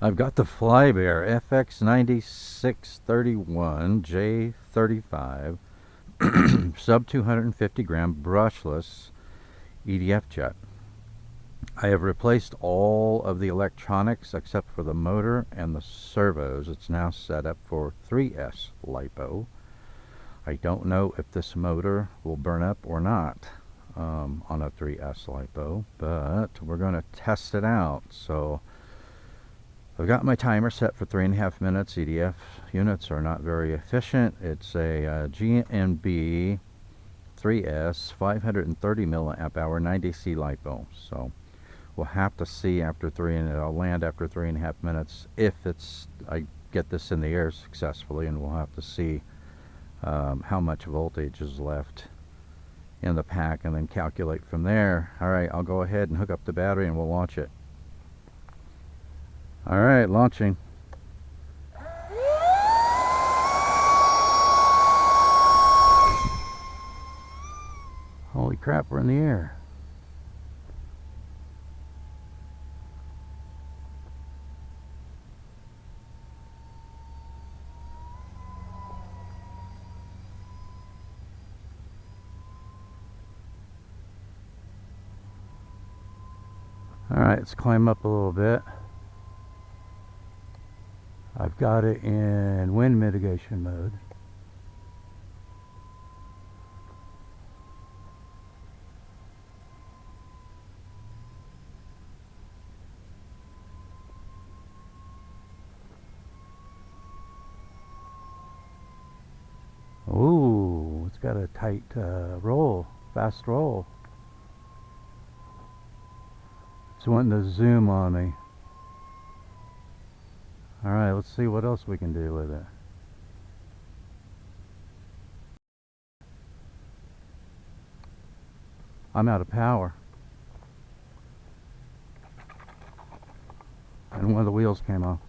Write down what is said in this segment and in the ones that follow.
I've got the Flybear FX9631 J35 sub 250 gram brushless EDF jet. I have replaced all of the electronics except for the motor and the servos. It's now set up for 3S LiPo. I don't know if this motor will burn up or not on a 3S LiPo, but we're going to test it out. So I've got my timer set for 3.5 minutes. EDF units are not very efficient. It's a GNB 3S 530 milliamp hour 90C LiPo. So we'll have to see after I'll land after 3.5 minutes if I get this in the air successfully, and we'll have to see how much voltage is left in the pack and then calculate from there. Alright, I'll go ahead and hook up the battery and we'll launch it. Alright, launching. Holy crap, we're in the air. Alright, let's climb up a little bit. I've got it in wind mitigation mode. Ooh, it's got a tight roll, fast roll. It's wanting to zoom on me. Alright, let's see what else we can do with it. I'm out of power. And one of the wheels came off.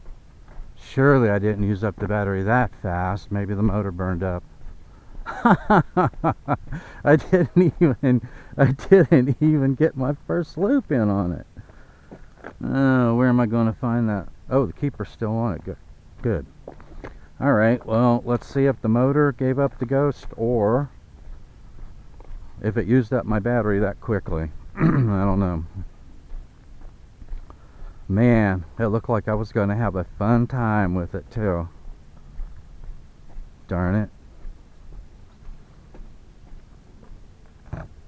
Surely I didn't use up the battery that fast. Maybe the motor burned up. I didn't even get my first loop in on it. Oh, where am I going to find that? Oh, the keeper's still on it. Good. Good. Alright, well, let's see if the motor gave up the ghost or if it used up my battery that quickly. I don't know. Man, it looked like I was going to have a fun time with it too. Darn it.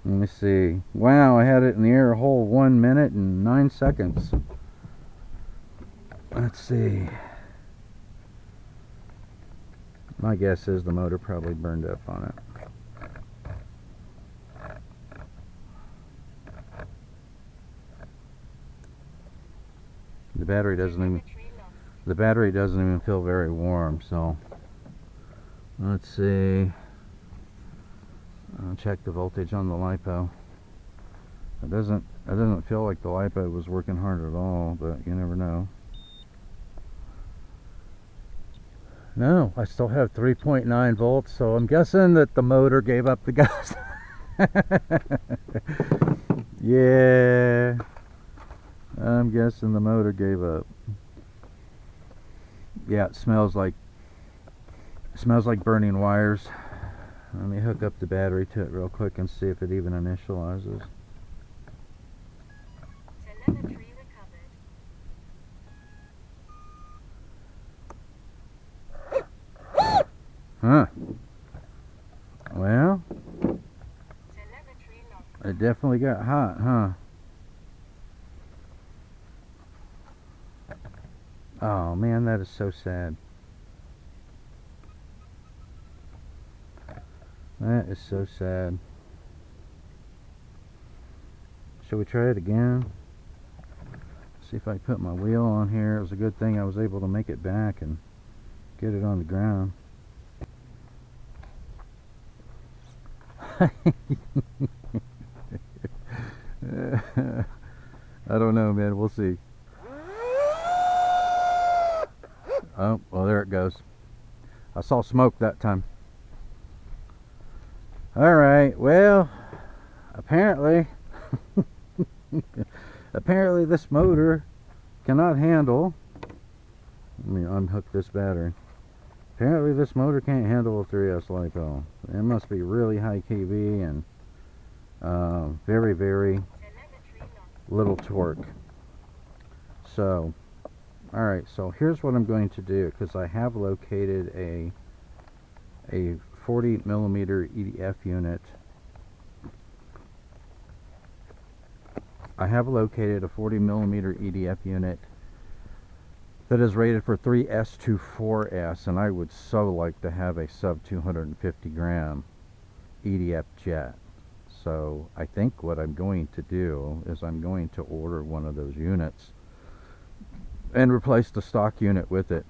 Let me see. Wow, I had it in the air a whole 1 minute and 9 seconds. Let's see. My guess is the motor probably burned up on it. The battery doesn't even feel very warm, so let's see. I'll check the voltage on the LiPo. It doesn't feel like the LiPo was working hard at all, but you never know. No, I still have 3.9 volts, so I'm guessing that the motor gave up the ghost. Yeah, I'm guessing the motor gave up. Yeah, it smells like burning wires. Let me hook up the battery to it real quick and see if it even initializes. Telemetry recovered. Huh. Well, Telemetry lost. it definitely got hot, huh? Oh man, that is so sad. That is so sad. Shall we try it again? See if I put my wheel on here. It was a good thing I was able to make it back and get it on the ground. I don't know, man. We'll see. Oh, well, there it goes. I saw smoke that time. Alright, well, apparently this motor cannot handle Let me unhook this battery. Apparently this motor can't handle a 3S LiPo. It must be really high kV and very, very little torque. So, alright, so here's what I'm going to do, because I have located a 40mm EDF unit. I have located a 40mm EDF unit that is rated for 3S to 4S, and I would so like to have a sub 250 gram EDF jet. So I think what I'm going to do is I'm going to order one of those units and replace the stock unit with it.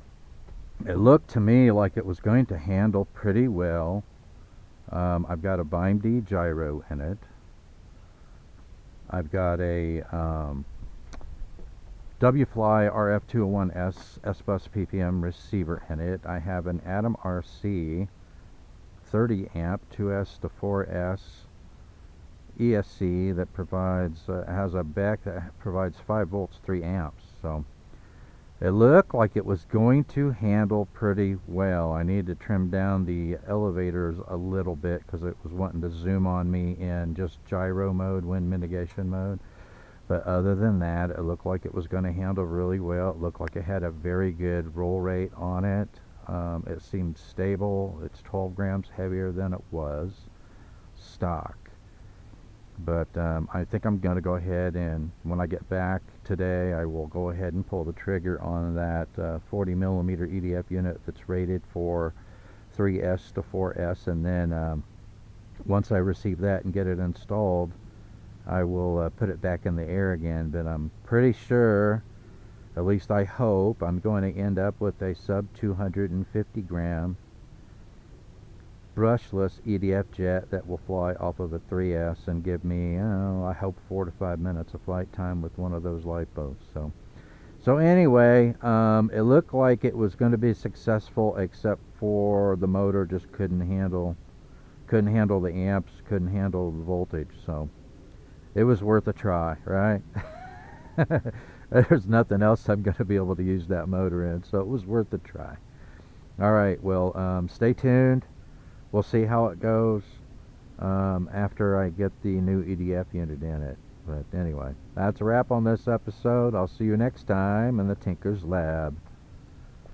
It looked to me like it was going to handle pretty well. I've got a BIMD gyro in it. I've got a WFly RF201S SBACH PPM receiver in it. I have an Atom RC 30 amp 2S to 4S ESC that provides has a back that provides 5 volts 3 amps. So it looked like it was going to handle pretty well. I needed to trim down the elevators a little bit because it was wanting to zoom on me in just gyro mode, wind mitigation mode. But other than that, it looked like it was going to handle really well. It looked like it had a very good roll rate on it. It seemed stable. It's 12 grams heavier than it was stock. But I think I'm going to go ahead and when I get back today, I will go ahead and pull the trigger on that 40mm EDF unit that's rated for 3S to 4S. And then once I receive that and get it installed, I will put it back in the air again. But I'm pretty sure, at least I hope, I'm going to end up with a sub 250 gram brushless EDF jet that will fly off of a 3S and give me, I hope 4 to 5 minutes of flight time with one of those lipos. So anyway, it looked like it was going to be successful, except for the motor just couldn't handle the amps, couldn't handle the voltage. So it was worth a try, right? There's nothing else I'm going to be able to use that motor in, so it was worth a try. All right, well, stay tuned. We'll see how it goes after I get the new EDF unit in it. But anyway, that's a wrap on this episode. I'll see you next time in the Tinkerz Lab.